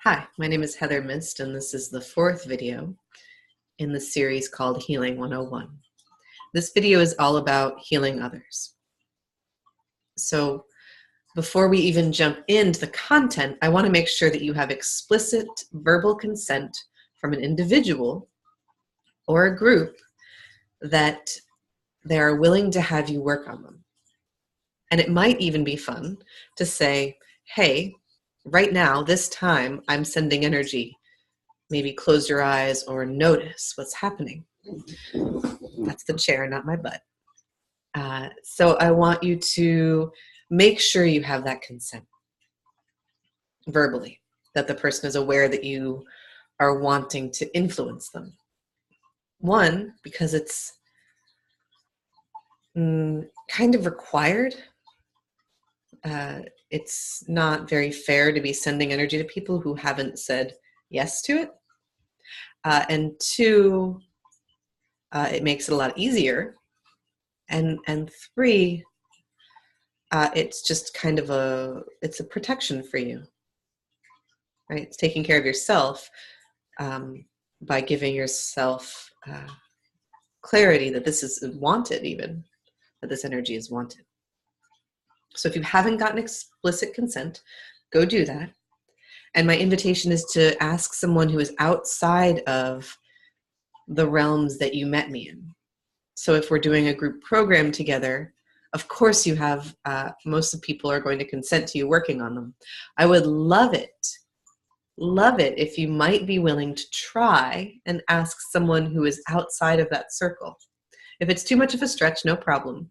Hi, my name is Heather Mist, and this is the fourth video in the series called Healing 101. This video is all about healing others. So before we even jump into the content, I want to make sure that you have explicit verbal consent from an individual or a group that they are willing to have you work on them. And it might even be fun to say, hey, right now, this time, I'm sending energy. Maybe close your eyes or notice what's happening. That's the chair, not my butt. So I want you to make sure you have that consent verbally, that the person is aware that you are wanting to influence them. One, because it's kind of required. It's not very fair to be sending energy to people who haven't said yes to it. And two, it makes it a lot easier. And three, it's just kind of it's a protection for you, right? It's taking care of yourself by giving yourself clarity that this is wanted, even that this energy is wanted. So if you haven't gotten explicit consent, go do that. And my invitation is to ask someone who is outside of the realms that you met me in. So if we're doing a group program together, of course you have, most of the people are going to consent to you working on them. I would love it if you might be willing to try and ask someone who is outside of that circle. If it's too much of a stretch, no problem.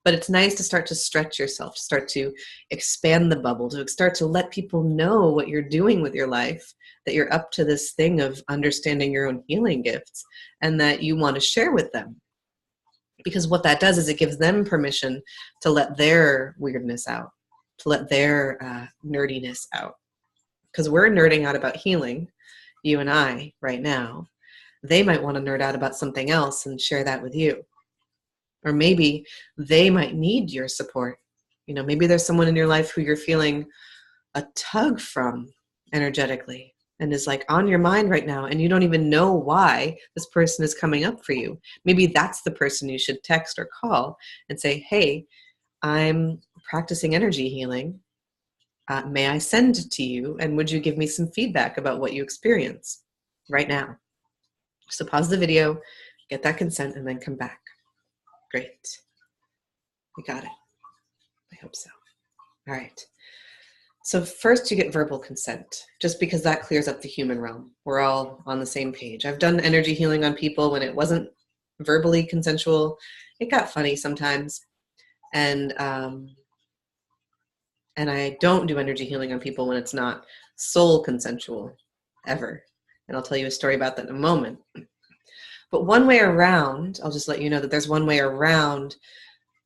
But it's nice to start to stretch yourself, to start to expand the bubble, to start to let people know what you're doing with your life, that you're up to this thing of understanding your own healing gifts and that you want to share with them. Because what that does is it gives them permission to let their weirdness out, to let their nerdiness out. Because we're nerding out about healing, you and I, right now. They might want to nerd out about something else and share that with you. Or maybe they might need your support. You know, maybe there's someone in your life who you're feeling a tug from energetically and is like on your mind right now, and you don't even know why this person is coming up for you. Maybe that's the person you should text or call and say, hey, I'm practicing energy healing. May I send to you, and would you give me some feedback about what you experience right now? So pause the video, get that consent, and then come back. Great. We got it. I hope so. All right. So first you get verbal consent, just because that clears up the human realm. We're all on the same page. I've done energy healing on people when it wasn't verbally consensual. It got funny sometimes. And I don't do energy healing on people when it's not soul consensual, ever. And I'll tell you a story about that in a moment. But one way around, I'll just let you know that there's one way around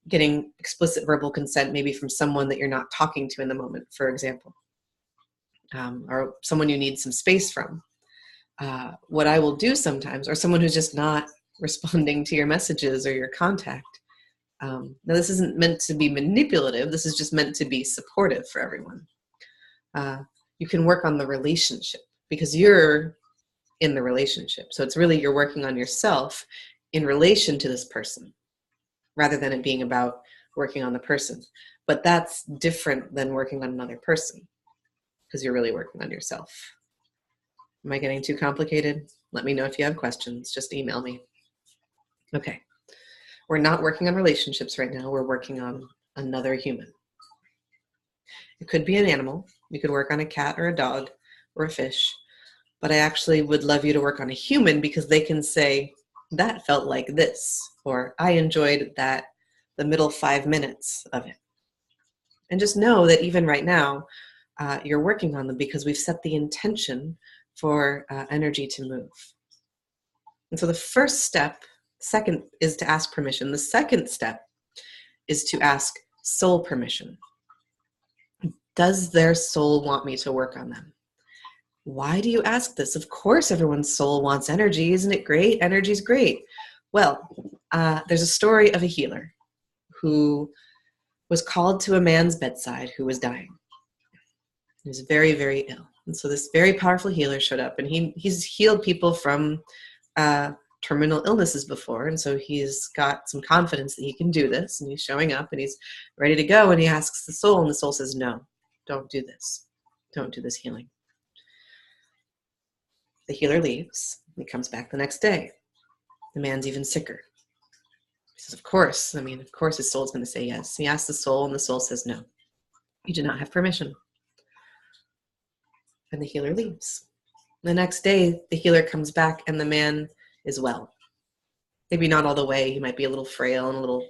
getting explicit verbal consent, maybe from someone that you're not talking to in the moment, for example, or someone you need some space from. What I will do sometimes, or someone who's just not responding to your messages or your contact. Now, this isn't meant to be manipulative. This is just meant to be supportive for everyone. You can work on the relationship because you're in the relationship. So it's really you're working on yourself in relation to this person rather than it being about working on the person. But that's different than working on another person because you're really working on yourself. Am I getting too complicated? Let me know if you have questions. Just email me. Okay. We're not working on relationships right now. We're working on another human. It could be an animal. You could work on a cat or a dog or a fish. But I actually would love you to work on a human because they can say, that felt like this, or I enjoyed that, the middle 5 minutes of it. And just know that even right now, you're working on them because we've set the intention for energy to move. And so the first step, second, is to ask permission. The second step is to ask soul permission. Does their soul want me to work on them? Why do you ask this? Of course, everyone's soul wants energy. Isn't it great? Energy's great. Well, there's a story of a healer who was called to a man's bedside who was dying. He was very, very ill. And so this very powerful healer showed up, and he's healed people from terminal illnesses before. And so he's got some confidence that he can do this, and he's showing up and he's ready to go. And he asks the soul, and the soul says, no, don't do this. Don't do this healing. The healer leaves. He comes back the next day. The man's even sicker. He says, of course his soul's going to say yes. He asks the soul, and the soul says, no, you do not have permission. And the healer leaves. The next day, the healer comes back, and the man is well. Maybe not all the way. He might be a little frail and a little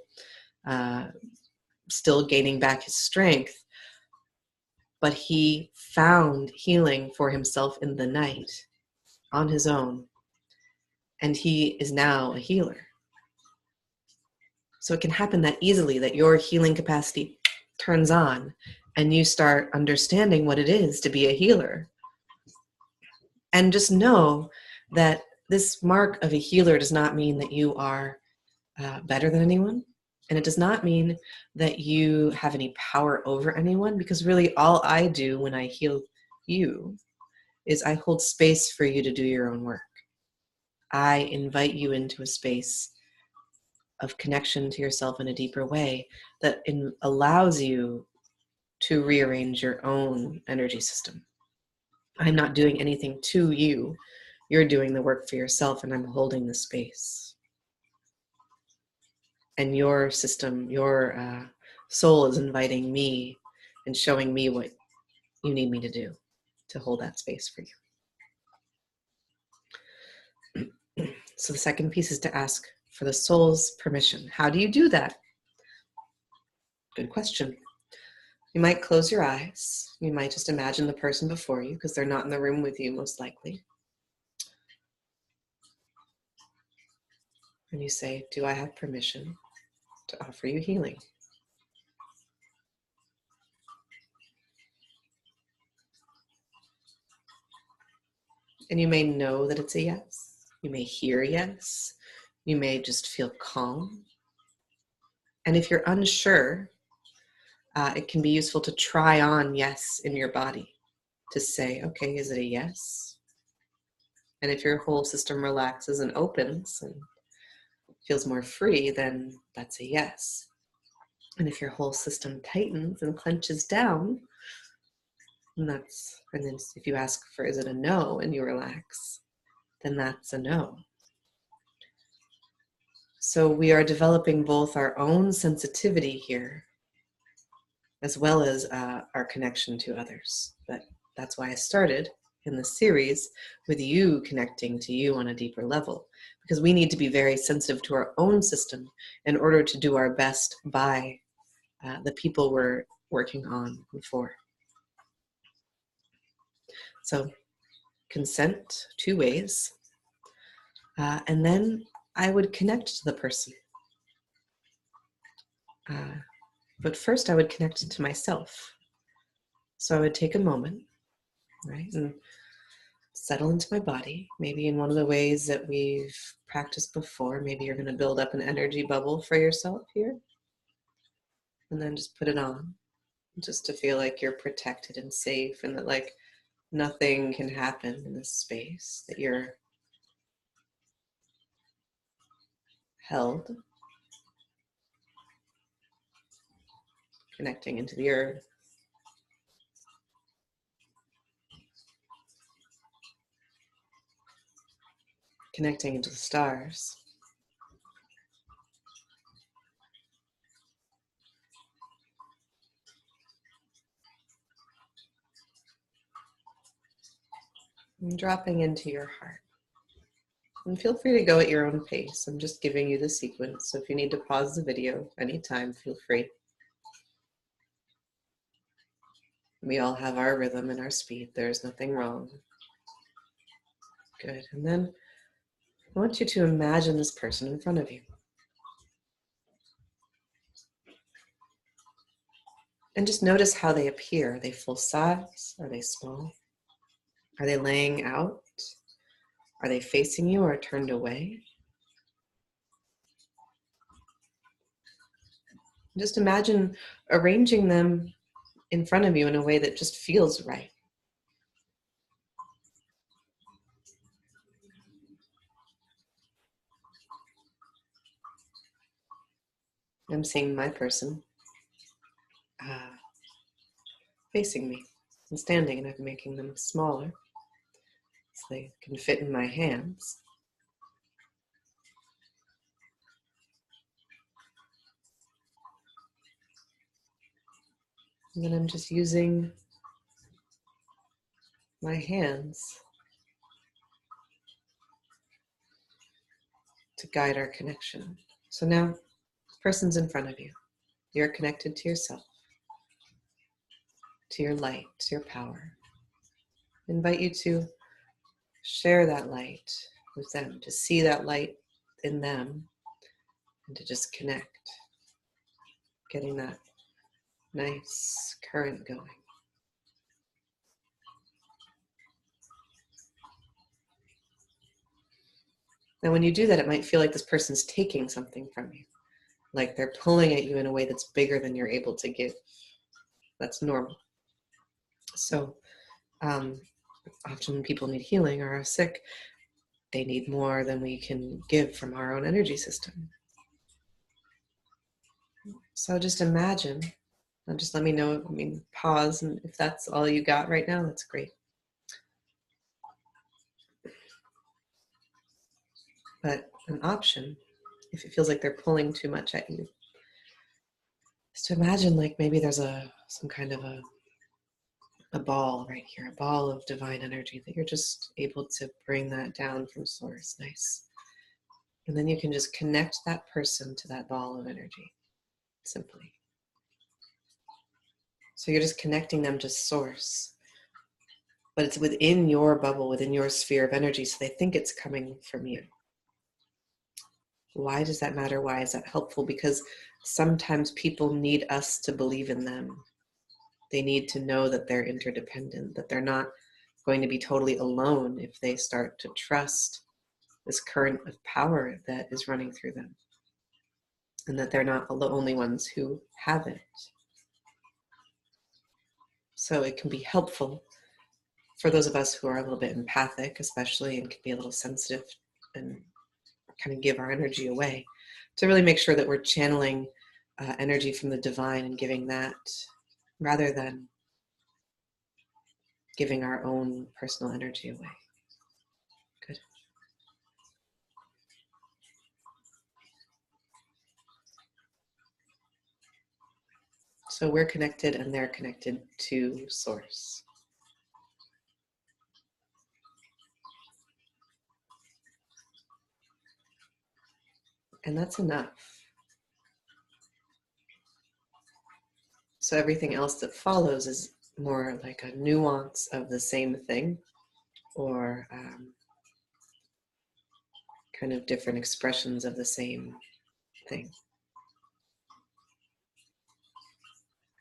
still gaining back his strength. But he found healing for himself in the night on his own. And he is now a healer. So it can happen that easily, that your healing capacity turns on and you start understanding what it is to be a healer. And just know that this mark of a healer does not mean that you are better than anyone. And it does not mean that you have any power over anyone, because really all I do when I heal you is I hold space for you to do your own work. I invite you into a space of connection to yourself in a deeper way that allows you to rearrange your own energy system. I'm not doing anything to you. You're doing the work for yourself, and I'm holding the space. And your system, your soul is inviting me and showing me what you need me to do to hold that space for you. So the second piece is to ask for the soul's permission. How do you do that? Good question. You might close your eyes. You might just imagine the person before you, because they're not in the room with you, most likely. And you say, do I have permission to offer you healing? And you may know that it's a yes. You may hear yes. You may just feel calm. And if you're unsure, it can be useful to try on yes in your body, to say, okay, is it a yes? And if your whole system relaxes and opens and feels more free, then that's a yes. And if your whole system tightens and clenches down, and then if you ask for, is it a no, and you relax, then that's a no. So we are developing both our own sensitivity here, as well as our connection to others. That's why I started in this series with you connecting to you on a deeper level, because we need to be very sensitive to our own system in order to do our best by the people we're working on for. So consent, 2 ways. And then I would connect to the person. But first I would connect to myself. So I would take a moment, right, and settle into my body, maybe in one of the ways that we've practiced before. Maybe you're going to build up an energy bubble for yourself here, and then just put it on, just to feel like you're protected and safe, and that like nothing can happen in this space, that you're held, connecting into the earth. Connecting into the stars. And dropping into your heart. And feel free to go at your own pace. I'm just giving you the sequence, so if you need to pause the video anytime, feel free. We all have our rhythm and our speed. There's nothing wrong. Good. And then I want you to imagine this person in front of you. And just notice how they appear. Are they full size? Are they small? Are they laying out? Are they facing you or turned away? Just imagine arranging them in front of you in a way that just feels right. I'm seeing my person facing me and standing, and I'm making them smaller so they can fit in my hands. And then I'm just using my hands to guide our connection. So now, the person's in front of you. You're connected to yourself, to your light, to your power. I invite you to share that light with them, to see that light in them, and to just connect, getting that nice current going. Now, when you do that, it might feel like this person's taking something from you, like they're pulling at you in a way that's bigger than you're able to give. That's normal. So often when people need healing or are sick, they need more than we can give from our own energy system. So just imagine, and just let me know, pause, and if that's all you got right now, that's great. But an option, if it feels like they're pulling too much at you, is to imagine like maybe there's some kind of a ball right here, a ball of divine energy that you're just able to bring that down from source. Nice. And then you can just connect that person to that ball of energy, simply. So you're just connecting them to source, but it's within your bubble, within your sphere of energy, so they think it's coming from you. Why does that matter? Why is that helpful? Because sometimes people need us to believe in them. They need to know that they're interdependent, that they're not going to be totally alone if they start to trust this current of power that is running through them, and that they're not the only ones who have it. So it can be helpful for those of us who are a little bit empathic, especially, and can be a little sensitive and kind of give our energy away, to really make sure that we're channeling energy from the divine and giving that, rather than giving our own personal energy away. Good. So we're connected and they're connected to source. And that's enough. So everything else that follows is more like a nuance of the same thing, or kind of different expressions of the same thing.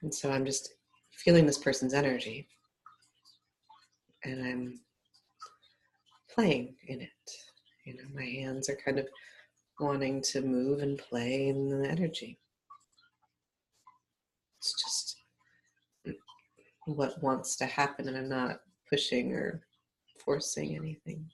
And so I'm just feeling this person's energy, and I'm playing in it. You know, my hands are kind of wanting to move and play in the energy. It's just what wants to happen, and I'm not pushing or forcing anything.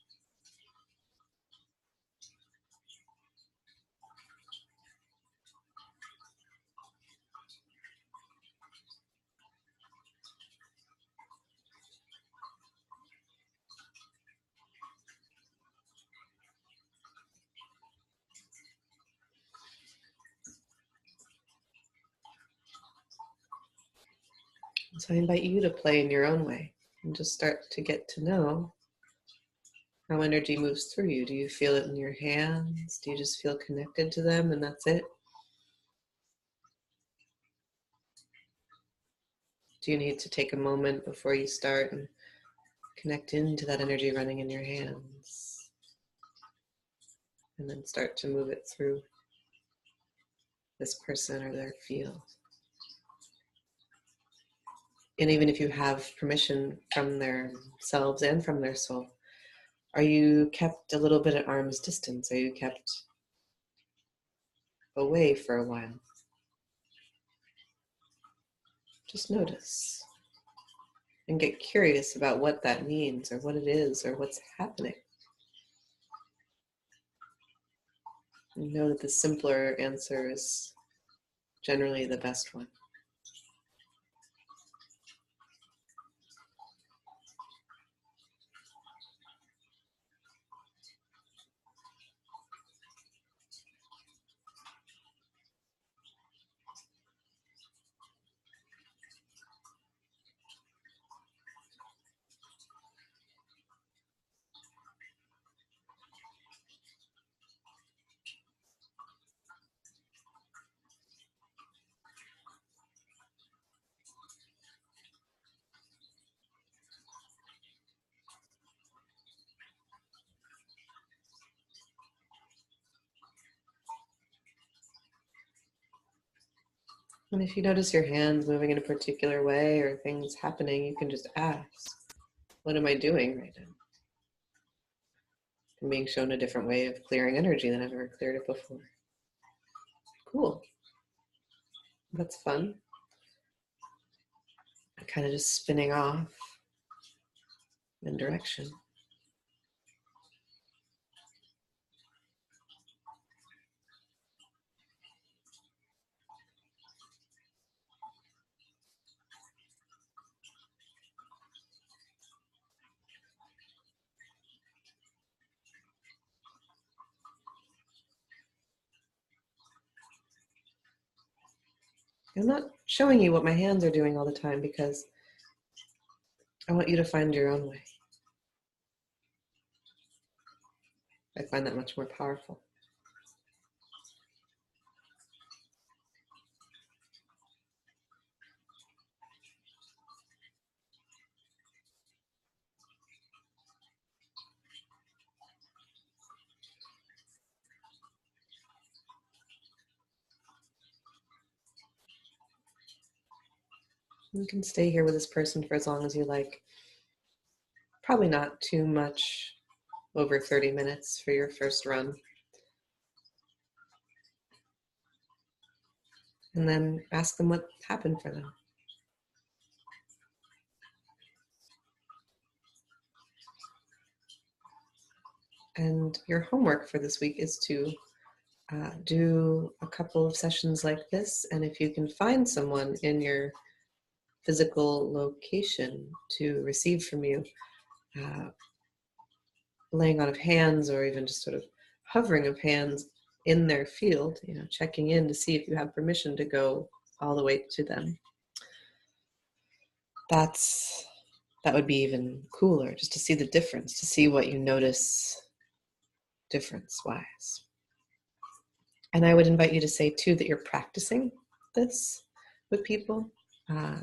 So I invite you to play in your own way and just start to get to know how energy moves through you. Do you feel it in your hands? Do you just feel connected to them and that's it? Do you need to take a moment before you start and connect into that energy running in your hands? And then start to move it through this person or their field. And even if you have permission from their selves and from their soul, are you kept a little bit at arm's distance? Are you kept away for a while? Just notice and get curious about what that means or what it is or what's happening. And know that the simpler answer is generally the best one. And if you notice your hands moving in a particular way or things happening, you can just ask, what am I doing right now? I'm being shown a different way of clearing energy than I've ever cleared it before. Cool. That's fun. Kind of just spinning off in direction. I'm not showing you what my hands are doing all the time because I want you to find your own way. I find that much more powerful. You can stay here with this person for as long as you like. Probably not too much over 30 minutes for your first run. And then ask them what happened for them. And your homework for this week is to do a couple of sessions like this. And if you can find someone in your physical location to receive from you, laying on of hands or even just sort of hovering of hands in their field, checking in to see if you have permission to go all the way to them. That would be even cooler, just to see the difference, to see what you notice difference-wise. And I would invite you to say too that you're practicing this with people,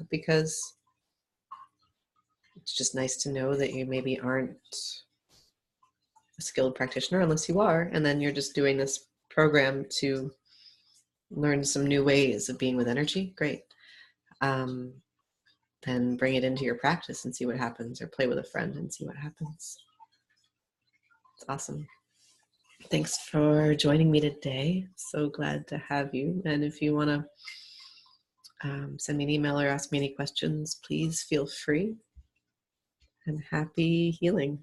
because it's just nice to know that you maybe aren't a skilled practitioner unless you are, and then you're just doing this program to learn some new ways of being with energy. Great. Then bring it into your practice and see what happens, or play with a friend and see what happens. It's awesome. Thanks for joining me today. So glad to have you. And if you want to send me an email or ask me any questions, please feel free. And happy healing.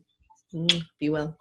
Be well.